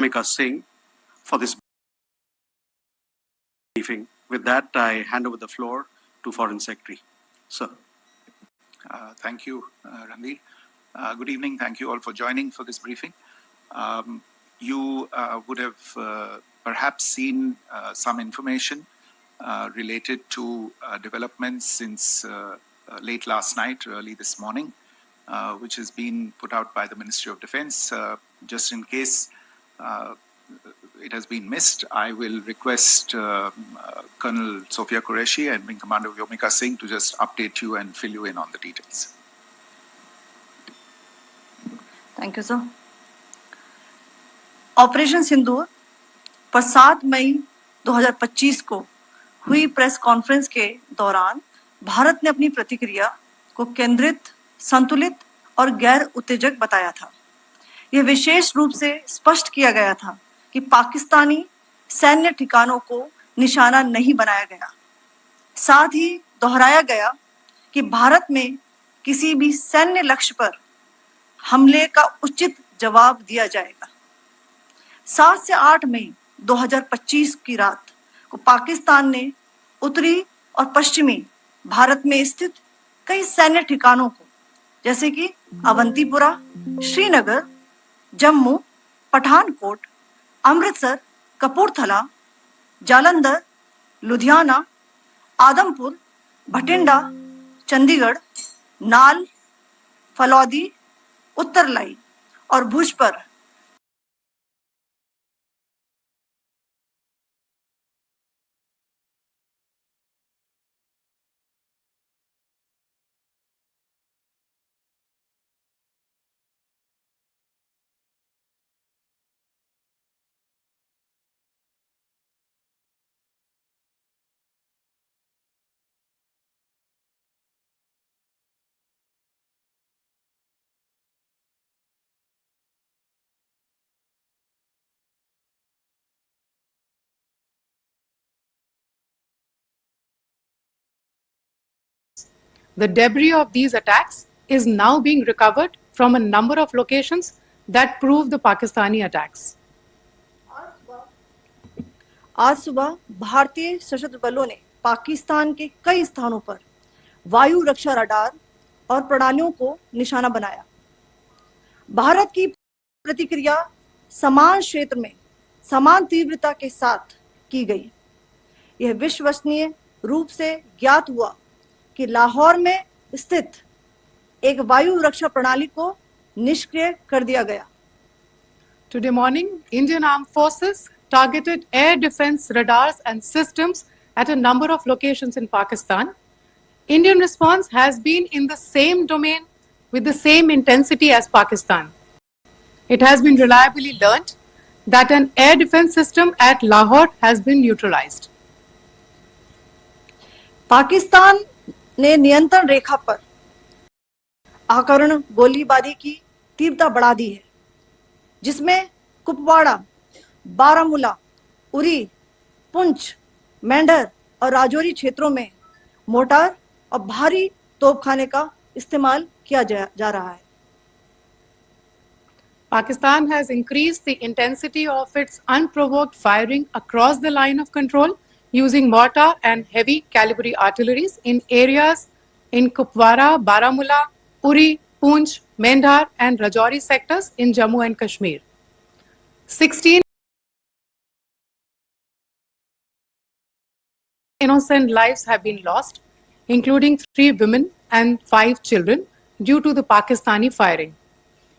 Bhumika Singh for this briefing. With that, I hand over the floor to Foreign Secretary. Sir. Thank you, Ranveer. Good evening. Thank you all for joining for this briefing. You would have perhaps seen some information related to developments since late last night, early this morning, which has been put out by the Ministry of Defense. Just in case it has been missed, I will request Colonel Sophia Qureshi and Wing Commander Bhumika Singh to just update you and fill you in on the details. Thank you, sir. Operation Sindoor पर 7 मई 2025 को हुई press conference के दौरान भारत ने अपनी प्रतिक्रिया को केंद्रित, संतुलित और गैर उत्तेजक बताया था। यह विशेष रूप से स्पष्ट किया गया था कि पाकिस्तानी सैन्य ठिकानों को निशाना नहीं बनाया गया। साथ ही दोहराया गया कि भारत में किसी भी सैन्य लक्ष्य पर हमले का उचित जवाब दिया जाएगा। 7 से 8 मई 2025 की रात को पाकिस्तान ने उत्तरी और पश्चिमी भारत में स्थित कई सैन्य ठिकानों को, जैसे कि अवंतीपुरा, श्रीनगर, जम्मू, पठानकोट, अमृतसर, कपूरथला, जालंधर, लुधियाना, आदमपुर, भटिंडा, चंडीगढ़, नाल, फलौदी, उत्तरलाई और भुज पर The debris of these attacks is now being recovered from a number of locations that prove the Pakistani attacks. आज सुबह भारतीय सशस्त्र बलों ने पाकिस्तान के कई स्थानों पर वायु रक्षा रडार और प्रणालियों को निशाना बनाया। भारत की प्रतिक्रिया समान क्षेत्र में समान तीव्रता के साथ की गई। यह विश्वसनीय रूप से ज्ञात हुआ कि लाहौर में स्थित एक वायु रक्षा प्रणाली को निष्क्रिय कर दिया गया। Today morning, Indian Armed Forces targeted air defense radars and systems at a number of locations in Pakistan. Indian response has been in the same domain with the same intensity as Pakistan. It has been reliably learnt that an air defense system at Lahore has been neutralized. Pakistan ने नियंत्रण रेखा पर आकरण गोलीबारी की तीव्रता बढ़ा दी है, जिसमें कुपवाड़ा, बारामूला, उरी, पुंछ, मेंढर और राजौरी क्षेत्रों में मोर्टार और भारी तोपखाने का इस्तेमाल किया जा रहा है। Pakistan has increased the intensity of its unprovoked firing across the line of control using mortar and heavy calibre artilleries in areas in Kupwara, Baramulla, Uri, Poonch, Mendhar and Rajouri sectors in Jammu and Kashmir. 16 innocent lives have been lost, including 3 women and 5 children, due to the Pakistani firing.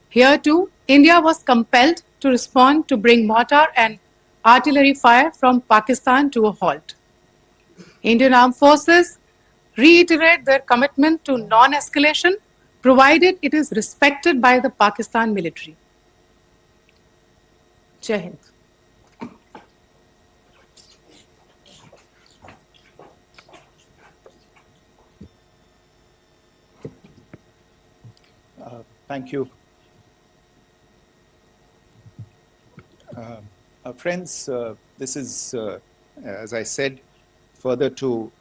Here too, India was compelled to respond to bring mortar and artillery fire from Pakistan to a halt. Indian Armed Forces reiterate their commitment to non-escalation, provided it is respected by the Pakistan military. Jai Hind. Thank you. Friends, this is, as I said, further to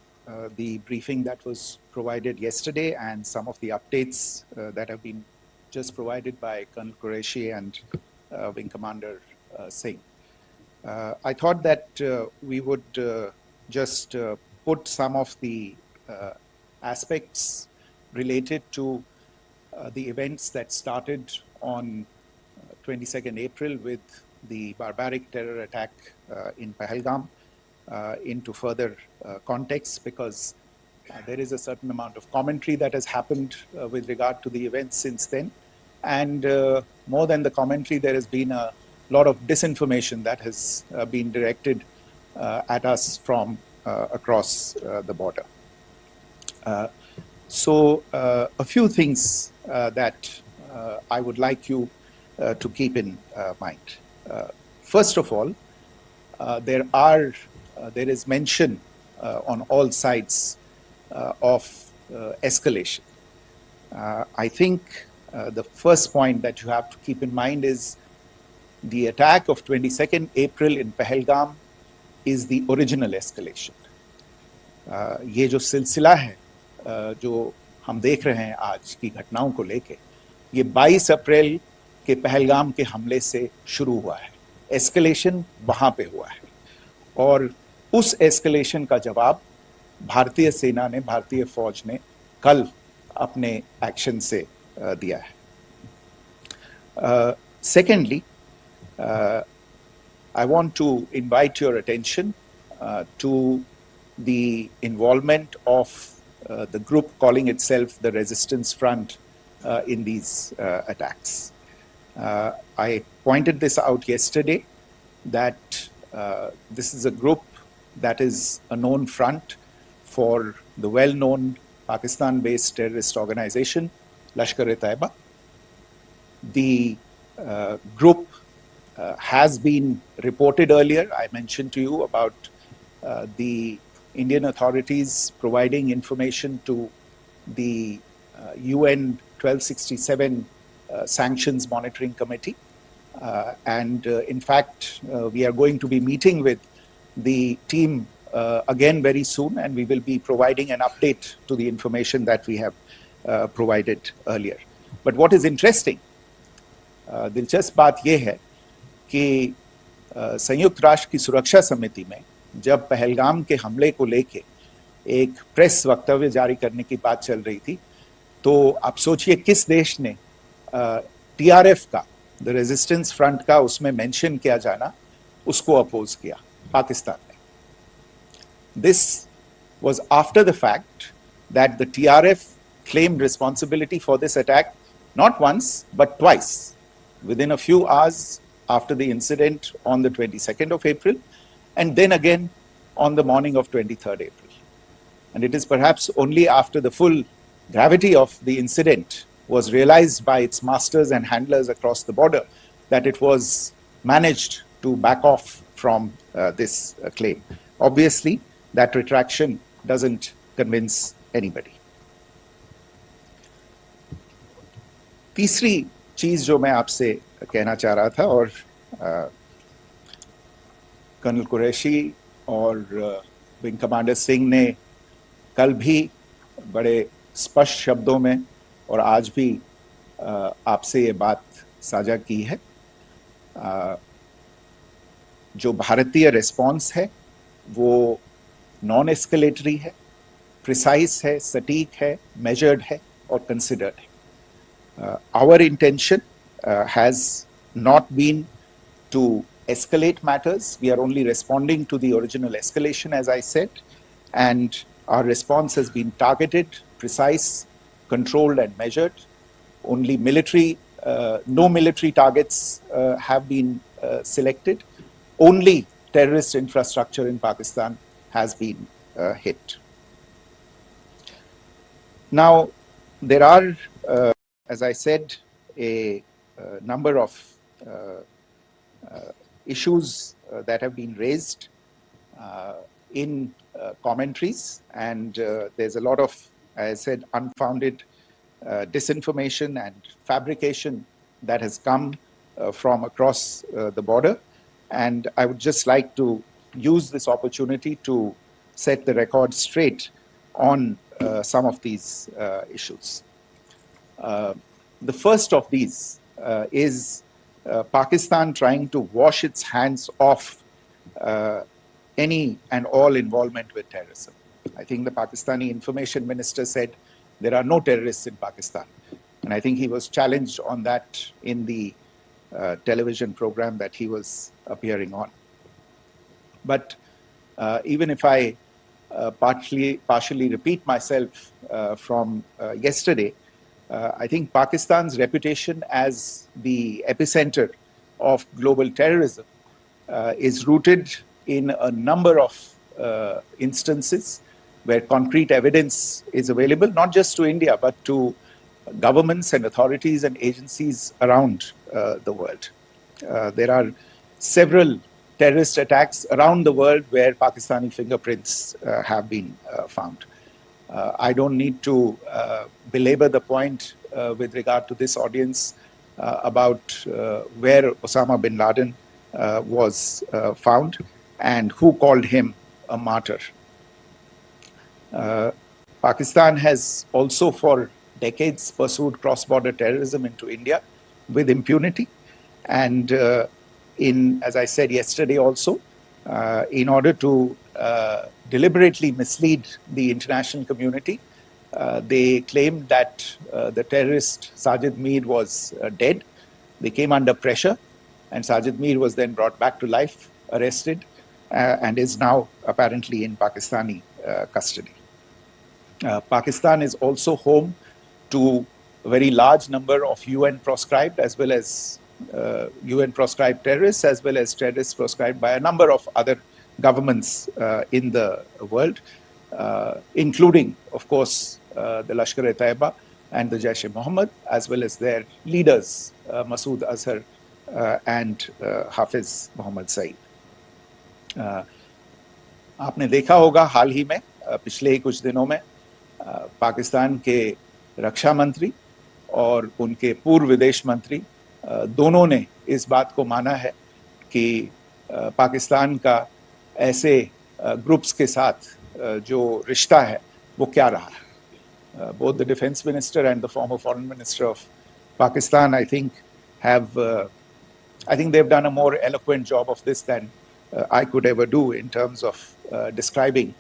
the briefing that was provided yesterday and some of the updates that have been just provided by Colonel Qureshi and Wing Commander Singh. I thought that we would just put some of the aspects related to the events that started on 22nd April with the barbaric terror attack in Pahalgam into further context, because there is a certain amount of commentary that has happened with regard to the events since then. And more than the commentary, there has been a lot of disinformation that has been directed at us from across the border. So a few things that I would like you to keep in mind. First of all, there is mention on all sides of escalation. I think the first point that you have to keep in mind is the attack of 22nd April in Pahalgam is the original escalation. ये जो सिलसिला है जो हम देख रहे हैं आज की घटनाओं को लेके, ये 22 अप्रैल के पहलगाम के हमले से शुरू हुआ है. एस्केलेशन वहां पे हुआ है और उस एस्केलेशन का जवाब भारतीय सेना ने, भारतीय फौज ने कल अपने एक्शन से दिया है. Secondly, I want to invite your attention to the involvement of the group calling itself the Resistance Front in these attacks. I pointed this out yesterday that this is a group that is a known front for the well-known Pakistan-based terrorist organization, Lashkar-e-Taiba. The group has been reported earlier. I mentioned to you about the Indian authorities providing information to the UN 1267 Sanctions Monitoring Committee. And in fact, we are going to be meeting with the team again very soon, and we will be providing an update to the information that we have provided earlier. But what is interesting, दिलचस्प बात यह है कि संयुक्त राष्ट्र की सुरक्षा समिति में जब पहलगाम के हमले को लेके एक प्रेस वक्तव्य जारी करने की बात चल रही थी, तो आप सोचिए किस देश ने टीआरएफ का, द रेजिस्टेंस फ्रंट का उसमें मेंशन किया जाना, उसको अपोज किया, पाकिस्तान ने. This was after the fact that the TRF claimed responsibility for this attack not once but twice, within a few hours after the incident on the 22nd of April, and then again on the morning of 23rd April. And it is perhaps only after the full gravity of the incident was realized by its masters and handlers across the border that it was managed to back off from this claim. Obviously, that retraction doesn't convince anybody. तीसरी चीज जो मैं आपसे कहना चाह रहा था, और कर्नल कुरैशी और विंग कमांडर सिंह ने कल भी बड़े स्पष्ट शब्दों में और आज भी आपसे ये बात साझा की है. जो भारतीय रिस्पॉन्स है वो नॉन एस्केलेटरी है, प्रिसाइज है, सटीक है, मेजर्ड है और कंसिडर्ड है. Our intention has not been to escalate matters. We are only responding to the original escalation, as I said, and our response has been targeted, precise, controlled and measured. Only no military targets have been selected. Only terrorist infrastructure in Pakistan has been hit. Now, there are, as I said, a number of issues that have been raised in commentaries, and there's a lot of, as I said, unfounded disinformation and fabrication that has come from across the border. And I would just like to use this opportunity to set the record straight on some of these issues. The first of these is Pakistan trying to wash its hands off any and all involvement with terrorism. I think the Pakistani information minister said there are no terrorists in Pakistan. And I think he was challenged on that in the television program that he was appearing on. But even if I partially repeat myself from yesterday, I think Pakistan's reputation as the epicenter of global terrorism is rooted in a number of instances where concrete evidence is available, not just to India, but to governments and authorities and agencies around the world. There are several terrorist attacks around the world where Pakistani fingerprints have been found. I don't need to belabor the point with regard to this audience about where Osama bin Laden was found and who called him a martyr. Pakistan has also for decades pursued cross-border terrorism into India with impunity. And as I said yesterday also, in order to deliberately mislead the international community, they claimed that the terrorist Sajid Mir was dead. They came under pressure, and Sajid Mir was then brought back to life, arrested, and is now apparently in Pakistani custody. Pakistan is also home to a very large number of UN proscribed as well as UN proscribed terrorists, as well as terrorists proscribed by a number of other governments in the world, including, of course, the Lashkar-e-Taiba and the Jaish-e-Mohammed, as well as their leaders, Masood Azhar and Hafiz Mohammed Saeed. आपने देखा होगा हाल ही में पिछले कुछ दिनों में पाकिस्तान के रक्षा मंत्री और उनके पूर्व विदेश मंत्री दोनों ने इस बात को माना है कि पाकिस्तान का ऐसे ग्रुप्स के साथ जो रिश्ता है वो क्या रहा है. Both the defense minister and the former foreign minister of Pakistan, I think they've done a more eloquent job of this than I could ever do in terms of describing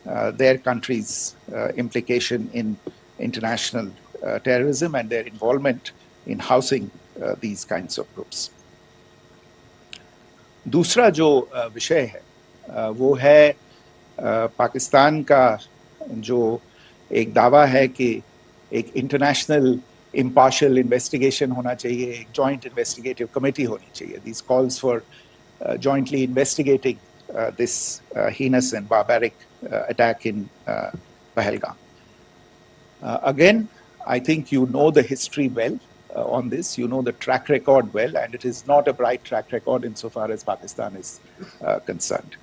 their country's implication in international terrorism and their involvement in housing these kinds of groups. दूसरा जो विषय है वो है पाकिस्तान का जो एक दावा है कि एक इंटरनेशनल impartial investigation होना चाहिए, एक joint investigative committee होनी चाहिए. These calls for jointly investigating this heinous and barbaric attack in Pahalgam. Again, I think you know the history well on this. You know the track record well, and it is not a bright track record insofar as Pakistan is concerned.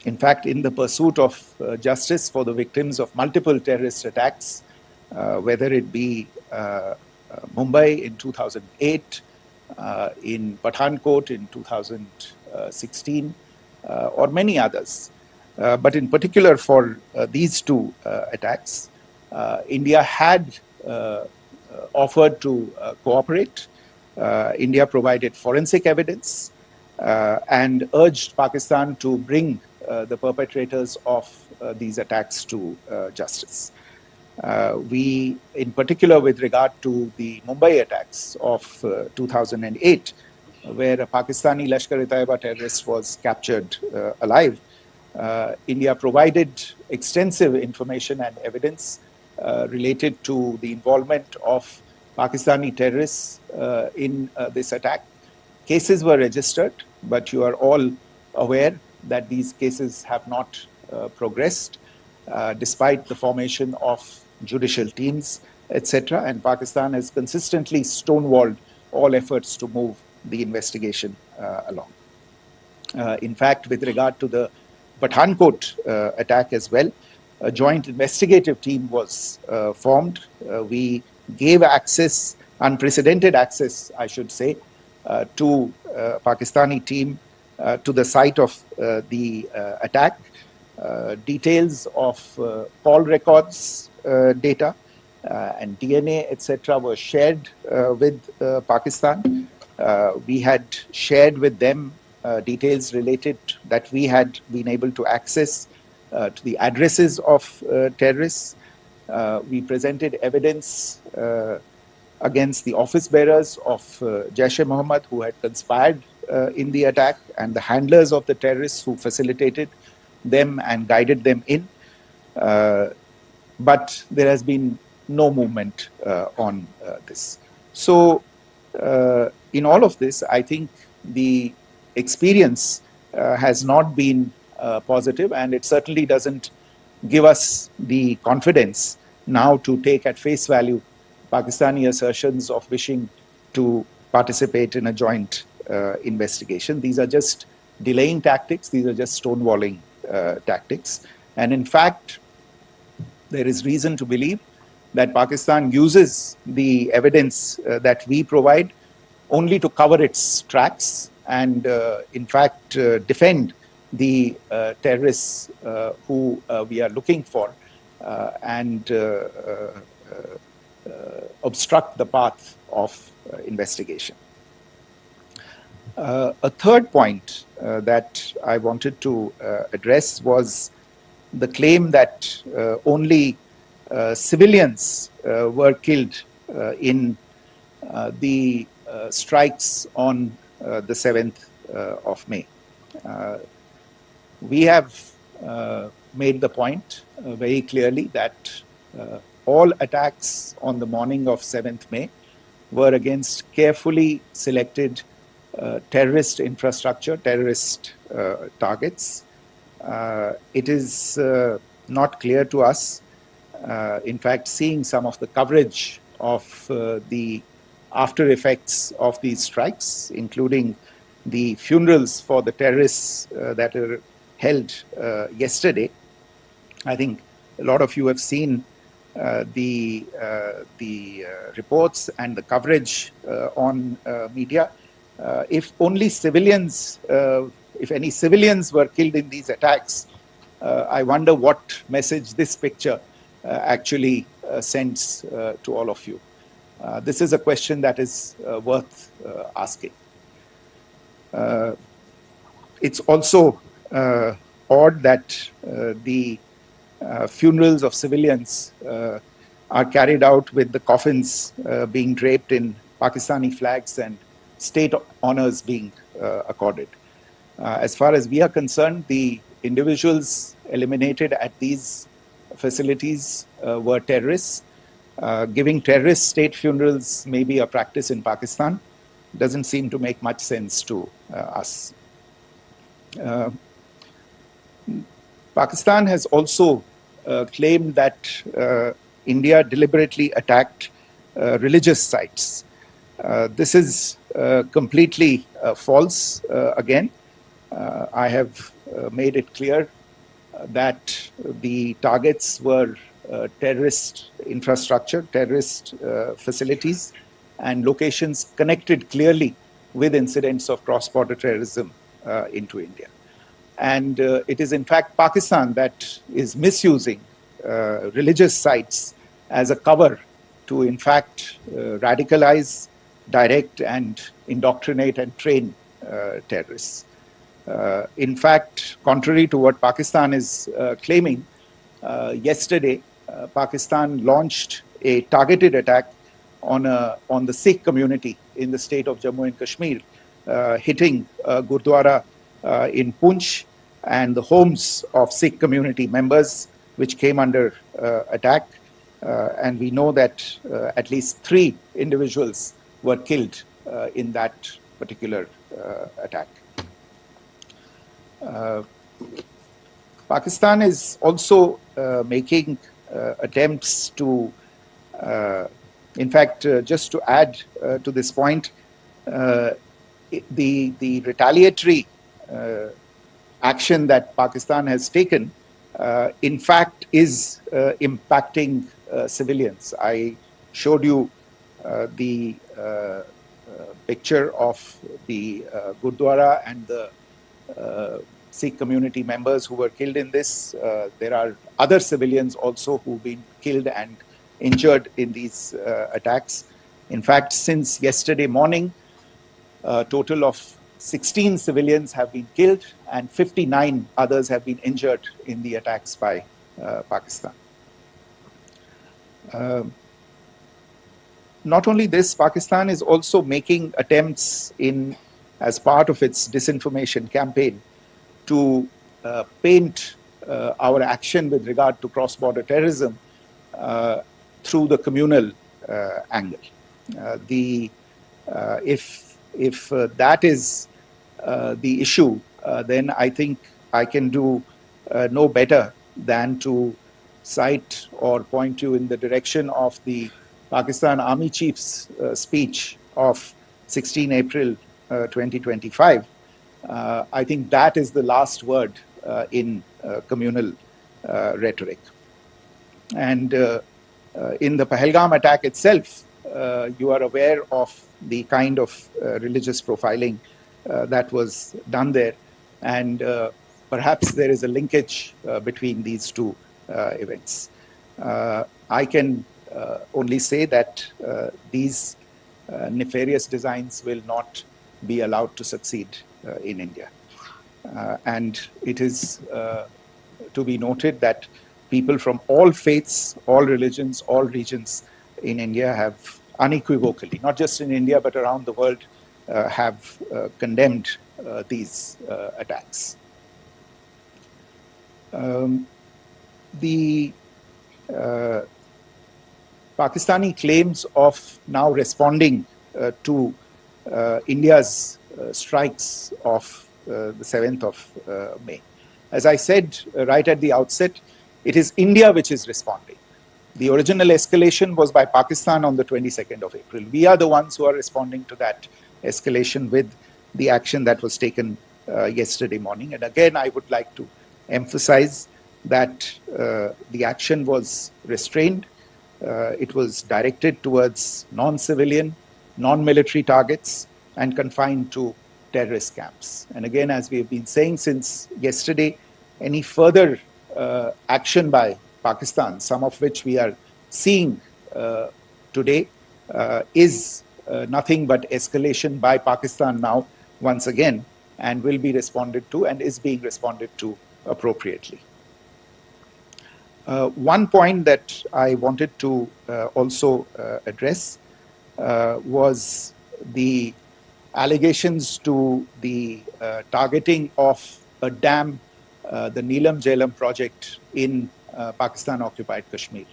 In fact, in the pursuit of justice for the victims of multiple terrorist attacks, whether it be Mumbai in 2008, in Pathankot in 2016, or many others, but in particular for these two attacks, India had offered to cooperate. India provided forensic evidence and urged Pakistan to bring the perpetrators of these attacks to justice. We, in particular with regard to the Mumbai attacks of 2008, where a Pakistani Lashkar-e-Taiba terrorist was captured alive, India provided extensive information and evidence related to the involvement of Pakistani terrorists in this attack. Cases were registered, but you are all aware that these cases have not progressed, despite the formation of judicial teams, etc. And Pakistan has consistently stonewalled all efforts to move the investigation along. In fact, with regard to the Pathankot attack as well, a joint investigative team was formed. We gave access, unprecedented access, I should say, to Pakistani team to the site of the attack. Details of call records data, and DNA, etc., were shared with Pakistan. We had shared with them details related that we had been able to access to the addresses of terrorists. We presented evidence against the office bearers of Jaish-e-Mohammed who had conspired in the attack, and the handlers of the terrorists who facilitated them and guided them in. But there has been no movement on this. So in all of this, I think the experience has not been positive, and it certainly doesn't give us the confidence now to take at face value Pakistani assertions of wishing to participate in a joint investigation. These are just delaying tactics. These are just stonewalling tactics. And in fact, there is reason to believe that Pakistan uses the evidence that we provide only to cover its tracks and, in fact, defend the terrorists who we are looking for and obstruct the path of investigation. A third point that I wanted to address was the claim that only civilians were killed in the strikes on the 7th of May. We have made the point very clearly that all attacks on the morning of 7th May were against carefully selected terrorist infrastructure, terrorist targets. It is not clear to us, in fact, seeing some of the coverage of the after effects of these strikes, including the funerals for the terrorists that are held yesterday. I think a lot of you have seen the reports and the coverage on media. If only civilians, if any civilians were killed in these attacks, I wonder what message this picture actually sends to all of you. This is a question that is worth asking. It's also odd that the funerals of civilians are carried out with the coffins being draped in Pakistani flags and state honors being accorded. As far as we are concerned, the individuals eliminated at these facilities were terrorists. Giving terrorist state funerals may be a practice in Pakistan. Doesn't seem to make much sense to us. Pakistan has also claimed that India deliberately attacked religious sites. This is completely false again. I have made it clear that the targets were terrorist infrastructure, terrorist facilities, and locations connected clearly with incidents of cross-border terrorism into India. And it is in fact Pakistan that is misusing religious sites as a cover to in fact radicalize, direct and indoctrinate and train terrorists. In fact, contrary to what Pakistan is claiming, yesterday Pakistan launched a targeted attack on the Sikh community in the state of Jammu and Kashmir, hitting Gurdwara in Poonch and the homes of Sikh community members, which came under attack. And we know that at least 3 individuals were killed in that particular attack. Pakistan is also making attempts to, in fact, just to add to this point, the retaliatory action that Pakistan has taken, in fact, is impacting civilians. I showed you the picture of the Gurdwara and the Sikh community members who were killed in this. There are other civilians also who've been killed and injured in these attacks. In fact, since yesterday morning, a total of 16 civilians have been killed and 59 others have been injured in the attacks by Pakistan. Not only this, Pakistan is also making attempts as part of its disinformation campaign to paint our action with regard to cross-border terrorism through the communal angle. If that is the issue, then I think I can do no better than to cite or point you in the direction of the Pakistan Army Chief's speech of 16 April 2025. I think that is the last word in communal rhetoric. And in the Pahalgam attack itself, you are aware of the kind of religious profiling that was done there. And perhaps there is a linkage between these two events. I can only say that these nefarious designs will not be allowed to succeed in India. And it is to be noted that people from all faiths, all religions, all regions in India have unequivocally, not just in India but around the world, have condemned these attacks. The Pakistani claims of now responding to India's strikes of the 7th of May. As I said right at the outset, it is India which is responding. The original escalation was by Pakistan on the 22nd of April. We are the ones who are responding to that escalation with the action that was taken yesterday morning. And again, I would like to emphasize that the action was restrained. It was directed towards non-civilian, non-military targets and confined to terrorist camps. And again, as we have been saying since yesterday, any further action by Pakistan, some of which we are seeing today, is nothing but escalation by Pakistan now, once again, and will be responded to and is being responded to appropriately. One point that I wanted to also address was the allegations to the targeting of a dam, the Neelam Jhelum project in Pakistan-occupied Kashmir.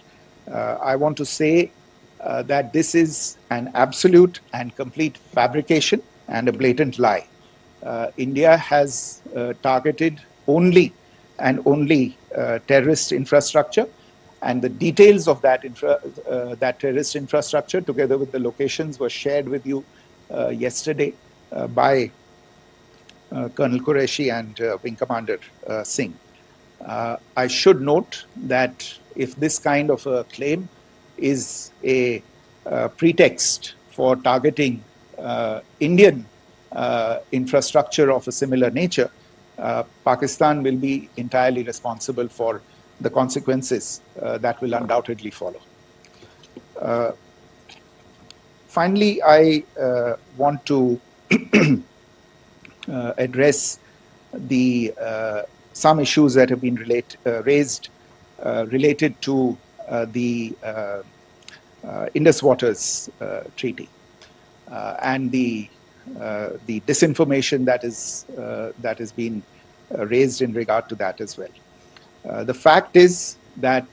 I want to say that this is an absolute and complete fabrication and a blatant lie. India has targeted only and only terrorist infrastructure, and the details of that terrorist infrastructure, together with the locations, were shared with you yesterday by Colonel Qureshi and Wing Commander Singh. I should note that if this kind of a claim is a pretext for targeting Indian infrastructure of a similar nature, Pakistan will be entirely responsible for the consequences that will undoubtedly follow. Finally, I want to address some issues that have been raised related to the Indus Waters Treaty and the disinformation that has been raised in regard to that as well. The fact is that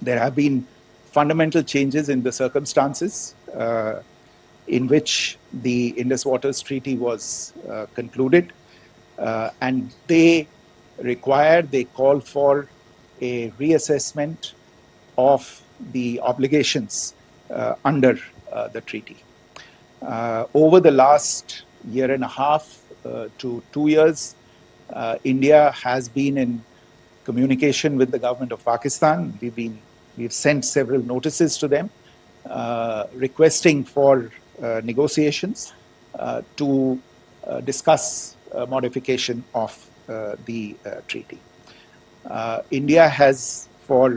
there have been fundamental changes in the circumstances in which the Indus Waters Treaty was concluded, and they call for a reassessment of the obligations under the treaty. Over the last year and a half to 2 years, India has been in communication with the government of Pakistan. We've sent several notices to them requesting for negotiations to discuss modification of the treaty. India has for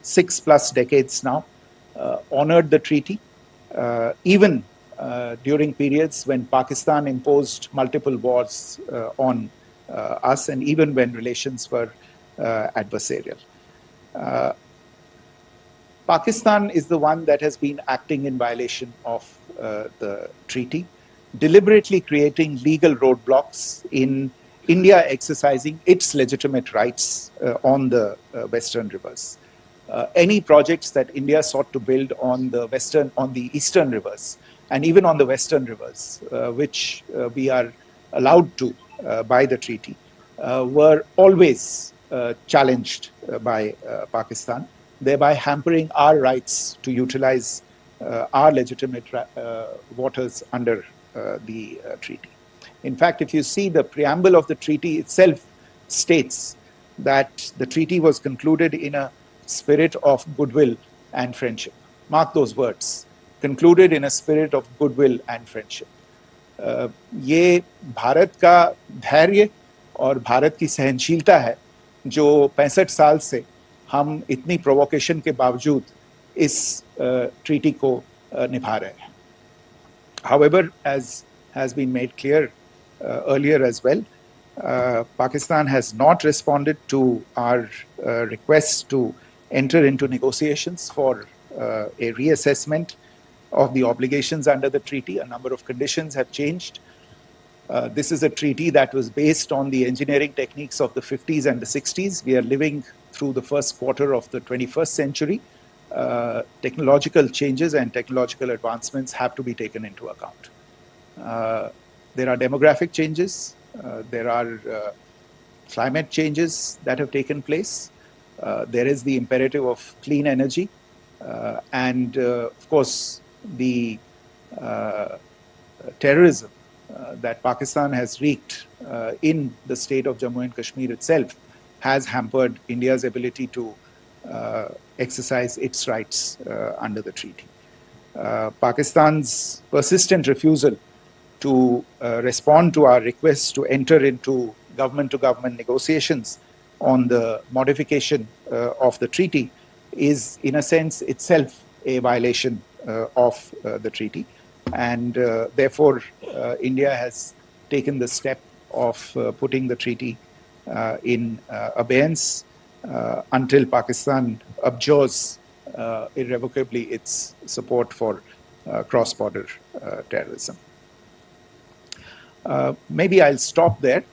6+ decades now, honored the treaty, even during periods when Pakistan imposed multiple wars on us, and even when relations were adversarial. Pakistan is the one that has been acting in violation of the treaty, deliberately creating legal roadblocks in India exercising its legitimate rights on the western rivers. Any projects that India sought to build on the eastern rivers, and even on the western rivers, which we are allowed to by the treaty, were always challenged by Pakistan, thereby hampering our rights to utilize our legitimate waters under the treaty. In fact, if you see the preamble of the treaty itself states that the treaty was concluded in a spirit of goodwill and friendship. Mark those words, concluded in a spirit of goodwill and friendship. ये भारत का धैर्य और भारत की सहनशीलता है जो 65 साल से हम इतनी प्रोवोकेशन के बावजूद इस ट्रीटी को निभा रहे हैं. However, as has been made clear earlier as well, Pakistan has not responded to our requests to enter into negotiations for a reassessment of the obligations under the treaty. A number of conditions have changed. This is a treaty that was based on the engineering techniques of the 50s and the 60s. We are living through the first quarter of the 21st century. Technological changes and technological advancements have to be taken into account. There are demographic changes. There are climate changes that have taken place. There is the imperative of clean energy. And of course, the terrorism that Pakistan has wreaked in the state of Jammu and Kashmir itself has hampered India's ability to exercise its rights under the treaty. Pakistan's persistent refusal to respond to our requests to enter into government-to-government negotiations on the modification of the treaty is, in a sense, itself a violation of the treaty. And therefore, India has taken the step of putting the treaty in abeyance until Pakistan abjures irrevocably its support for cross-border terrorism. Maybe I'll stop there.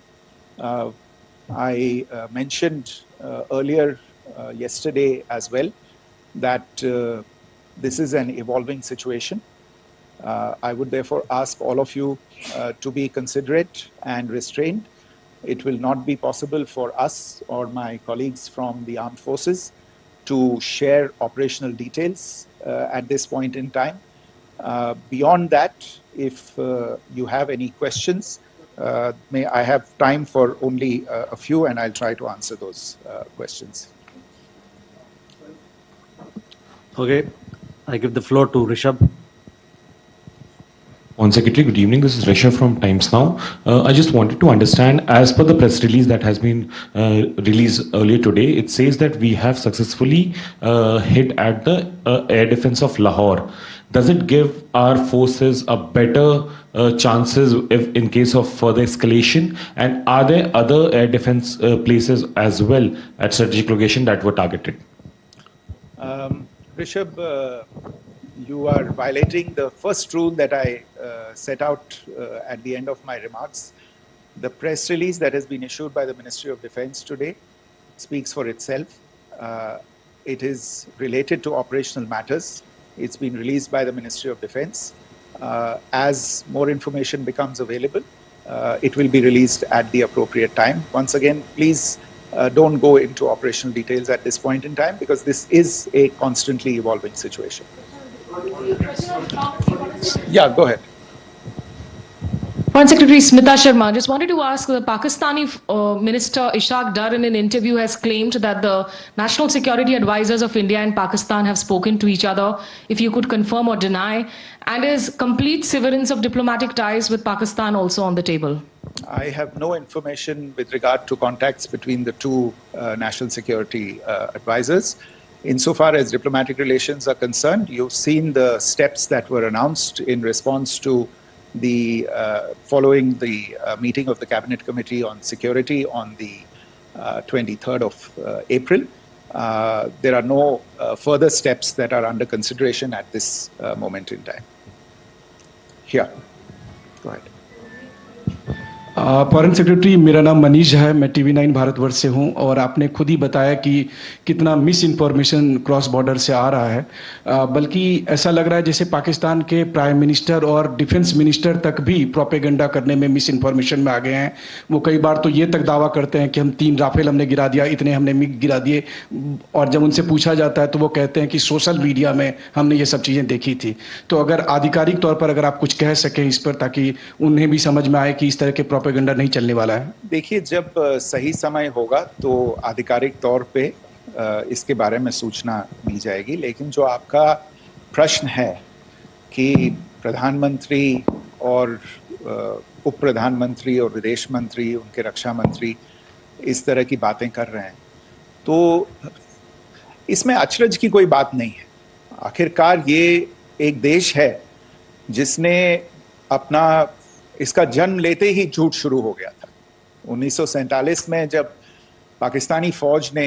I mentioned earlier yesterday as well that this is an evolving situation. I would therefore ask all of you to be considerate and restrained. It will not be possible for us or my colleagues from the armed forces to share operational details at this point in time. Beyond that, if you have any questions, may I have time for only a few, and I'll try to answer those questions. Okay, I give the floor to Rishabh. On Secretary, good evening. This is Rishabh from Times Now. I just wanted to understand, as per the press release that has been released earlier today, it says that we have successfully hit at the air defense of Lahore. Does it give our forces a better chances if in case of further escalation? And are there other air defense places as well at strategic location that were targeted? Rishabh, you are violating the first rule that I set out at the end of my remarks. The press release that has been issued by the Ministry of Defense today speaks for itself. It is related to operational matters. It's been released by the Ministry of Defense. As more information becomes available, it will be released at the appropriate time. Once again, please don't go into operational details at this point in time, because this is a constantly evolving situation. Yeah, go ahead. Foreign Secretary Smita Sharma, just wanted to ask, the Pakistani Minister Ishaq Dar in an interview has claimed that the national security advisors of India and Pakistan have spoken to each other. If you could confirm or deny, and is complete severance of diplomatic ties with Pakistan also on the table? I have no information with regard to contacts between the two national security advisors. Insofar as diplomatic relations are concerned, you've seen the steps that were announced in response to the following the meeting of the Cabinet Committee on Security on the 23rd of April. There are no further steps that are under consideration at this moment in time. Here, go ahead. Foreign secretary, मेरा नाम मनीष है, मैं TV9 Bharatvarsh से हूं और आपने खुद ही बताया कि कितना मिस इन्फॉर्मेशन क्रॉस बॉर्डर से आ रहा है, बल्कि ऐसा लग रहा है जैसे पाकिस्तान के प्राइम मिनिस्टर और डिफेंस मिनिस्टर तक भी प्रोपेगेंडा करने में मिस इन्फॉर्मेशन में आ गए हैं। वो कई बार तो ये तक दावा करते हैं कि हम 3 राफेल हमने गिरा दिया, इतने हमने मिग गिरा दिए, और जब उनसे पूछा जाता है तो वो कहते हैं कि सोशल मीडिया में हमने ये सब चीज़ें देखी थी। तो अगर आधिकारिक तौर पर अगर आप कुछ कह सकें इस पर, ताकि उन्हें भी समझ में आए कि इस तरह के प्रोपेगेंडा नहीं चलने वाला है। देखिए, जब सही समय होगा तो आधिकारिक तौर पे इसके बारे में सूचना दी जाएगी, लेकिन जो आपका प्रश्न है कि प्रधानमंत्री और उप प्रधानमंत्री और विदेश मंत्री, उनके रक्षा मंत्री इस तरह की बातें कर रहे हैं, तो इसमें अचरज की कोई बात नहीं है। आखिरकार ये एक देश है जिसने अपना इसका जन्म लेते ही झूठ शुरू हो गया था। 1947 में जब पाकिस्तानी फौज ने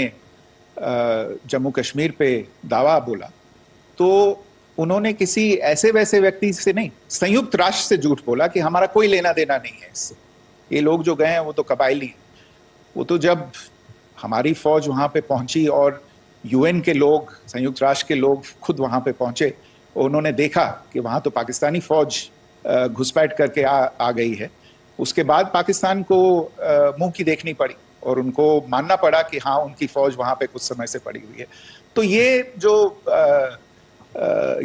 जम्मू कश्मीर पे दावा बोला, तो उन्होंने किसी ऐसे वैसे व्यक्ति से नहीं, संयुक्त राष्ट्र से झूठ बोला कि हमारा कोई लेना देना नहीं है इससे, ये लोग जो गए हैं वो तो कबायली हैं। वो तो जब हमारी फौज वहां पे पहुंची और UN के लोग, संयुक्त राष्ट्र के लोग खुद वहां पे पहुंचे, उन्होंने देखा कि वहां तो पाकिस्तानी फौज घुसपैठ करके आ गई है, उसके बाद पाकिस्तान को मुंह की देखनी पड़ी और उनको मानना पड़ा कि हाँ, उनकी फौज वहां पे कुछ समय से पड़ी हुई है। तो ये जो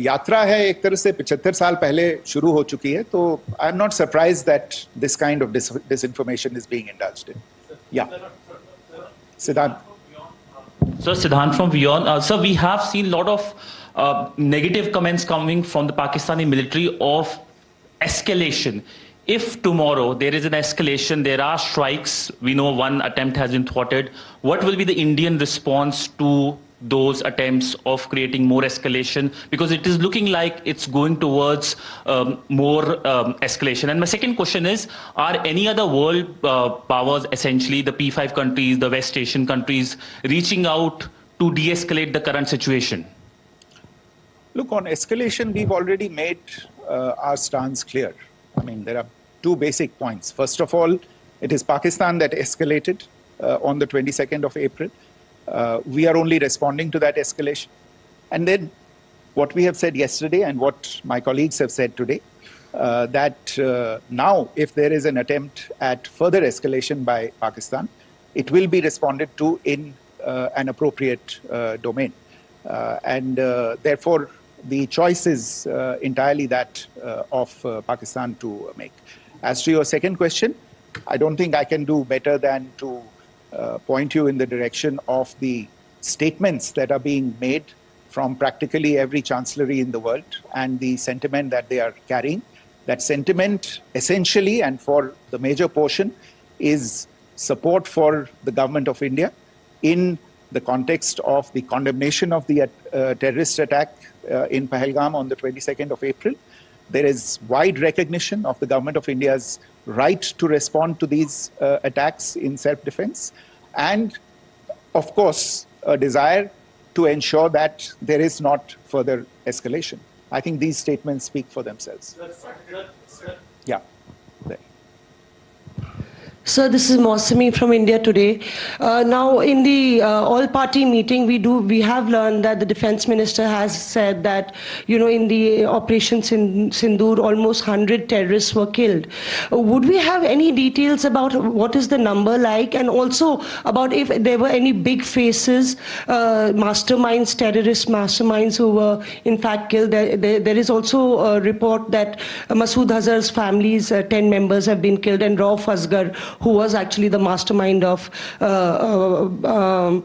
यात्रा है एक तरह से 75 साल पहले शुरू हो चुकी है, तो I am not surprised that this kind of disinformation is being indulged in. या Siddhant. So Siddhant from Beyond. Sir, we have seen a lot of negative comments coming from the Pakistani military of escalation. If tomorrow there is an escalation, there are strikes, we know one attempt has been thwarted, what will be the Indian response to those attempts of creating more escalation? Because it is looking like it's going towards more escalation. And my second question is, are any other world powers, essentially the P5 countries, the West Asian countries, reaching out to de-escalate the current situation? Look, on escalation, we've already made our stance clear. I mean, there are two basic points. First of all, it is Pakistan that escalated on the 22nd of April. We are only responding to that escalation. And then what we have said yesterday and what my colleagues have said today, that now if there is an attempt at further escalation by Pakistan, it will be responded to in an appropriate domain. And therefore, the choice is entirely that of Pakistan to make. As to your second question, I don't think I can do better than to point you in the direction of the statements that are being made from practically every chancellery in the world and the sentiment that they are carrying. That sentiment essentially and for the major portion is support for the government of India in the context of the condemnation of the terrorist attack in Pahalgam on the 22nd of April. There is wide recognition of the government of India's right to respond to these attacks in self-defense, and of course a desire to ensure that there is not further escalation. I think these statements speak for themselves. Yeah. Sir, this is Mausami from India Today. Now, in the all-party meeting, we have learned that the defense minister has said that, in the Operation Sindoor, almost 100 terrorists were killed. Would we have any details about what is the number like, and also about if there were any big faces, masterminds, terrorist masterminds who were in fact killed? There is also a report that Masood Azhar's family's 10 members have been killed, and Rauf Asghar, who was actually the mastermind of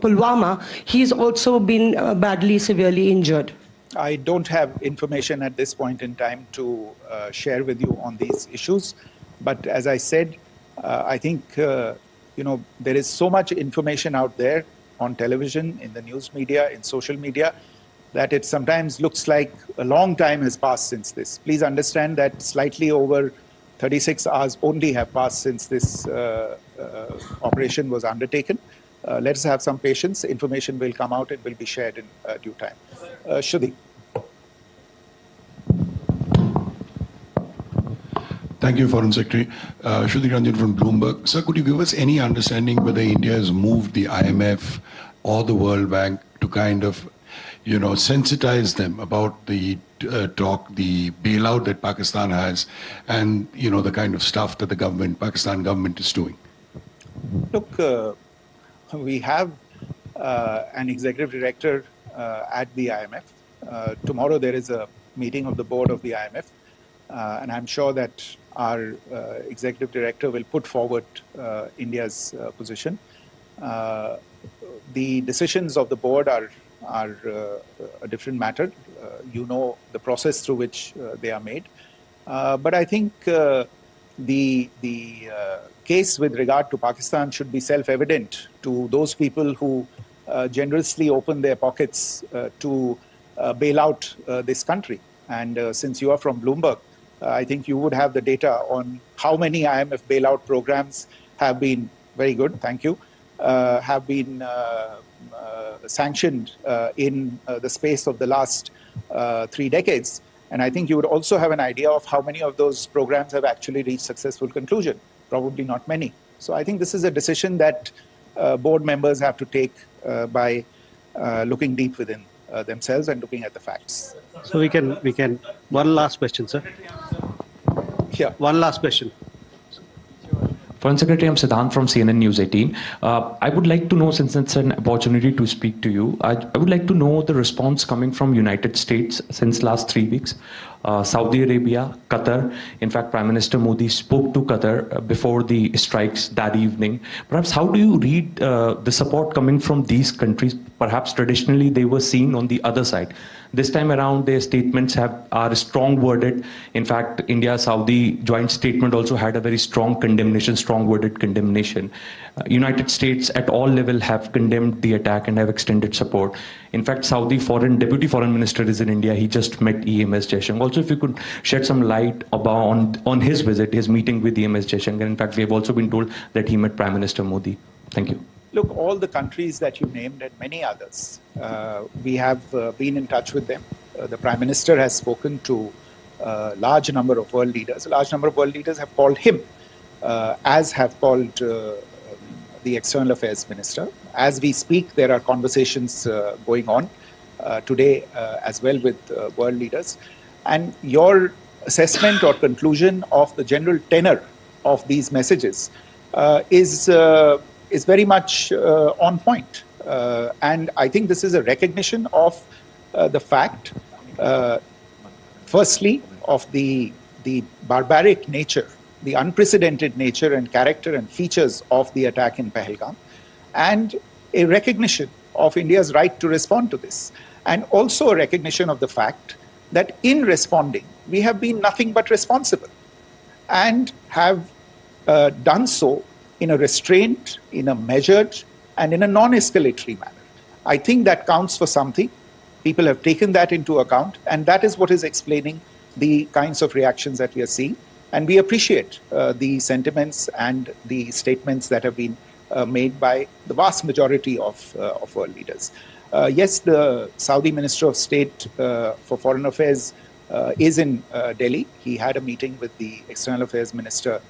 Pulwama, he's also been badly, severely injured. I don't have information at this point in time to share with you on these issues. But as I said, I think, there is so much information out there on television, in the news media, in social media, that it sometimes looks like a long time has passed since this. Please understand that slightly over 36 hours only have passed since this operation was undertaken. Let us have some patience. Information will come out and will be shared in due time. Shruti. Thank you, Foreign Secretary. Shruti Ranjan from Bloomberg. Sir, could you give us any understanding whether India has moved the IMF or the World Bank to kind of, sensitize them about the the bailout that Pakistan has and, the kind of stuff that the Pakistan government is doing? Look, we have an executive director at the IMF. Tomorrow there is a meeting of the board of the IMF, and I'm sure that our executive director will put forward India's position. The decisions of the board are a different matter. The process through which they are made. But I think the case with regard to Pakistan should be self-evident to those people who generously open their pockets to bail out this country. And since you are from Bloomberg, I think you would have the data on how many IMF bailout programs have been, very good, thank you, have been sanctioned in the space of the last 3 decades. And I think you would also have an idea of how many of those programs have actually reached successful conclusion. Probably not many. So I think this is a decision that board members have to take by looking deep within themselves and looking at the facts. So we can, one last question, sir. Yeah. One last question. Foreign Secretary, I'm Siddhant from CNN News 18. I would like to know, since it's an opportunity to speak to you, I would like to know the response coming from United States since last 3 weeks. Saudi Arabia, Qatar. In fact, Prime Minister Modi spoke to Qatar before the strikes that evening. Perhaps how do you read the support coming from these countries? Perhaps traditionally they were seen on the other side. This time around, their statements are strong worded. In fact, India-Saudi joint statement also had a very strong condemnation, strong worded condemnation. United States at all level have condemned the attack and have extended support. In fact, Saudi Deputy Foreign Minister is in India. He just met EMS Jaishankar. Also, if you could shed some light on his visit, his meeting with EMS Jaishankar. In fact, we have also been told that he met Prime Minister Modi. Thank you. Look, all the countries that you named and many others, we have been in touch with them. The Prime Minister has spoken to a large number of world leaders. A large number of world leaders have called him, as have called the External Affairs Minister. As we speak, there are conversations going on today as well with world leaders. And your assessment or conclusion of the general tenor of these messages is very much on point. And I think this is a recognition of the fact, firstly, of the barbaric nature, the unprecedented nature and character and features of the attack in Pahalgam, and a recognition of India's right to respond to this. And also a recognition of the fact that in responding, we have been nothing but responsible and have done so in a restrained, in a measured, and in a non-escalatory manner. I think that counts for something. People have taken that into account, and that is what is explaining the kinds of reactions that we are seeing. And we appreciate the sentiments and the statements that have been made by the vast majority of world leaders. Yes, the Saudi Minister of State for Foreign Affairs is in Delhi. He had a meeting with the External Affairs Minister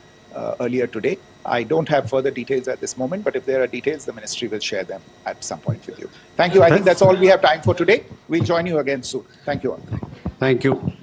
earlier today. I don't have further details at this moment, but if there are details, the ministry will share them at some point with you. Thank you. I think that's all we have time for today. We'll join you again soon. Thank you all. Thank you.